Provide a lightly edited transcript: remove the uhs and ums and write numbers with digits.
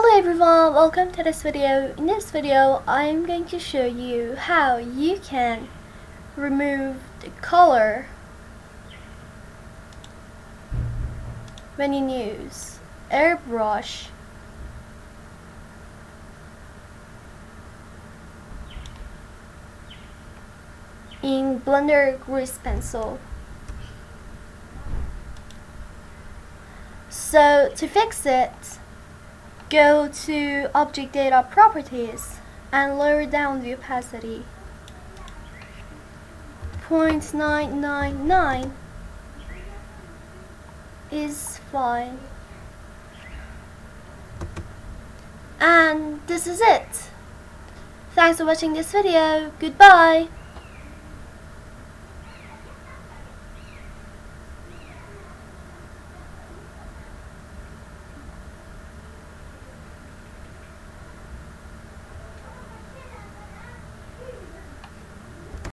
Hello everyone, welcome to this video. In this video, I'm going to show you how you can remove the color when you use airbrush in Blender Grease Pencil. So to fix it, go to Object Data Properties and lower down the opacity. 0.999 is fine. And this is it. Thanks for watching this video. Goodbye.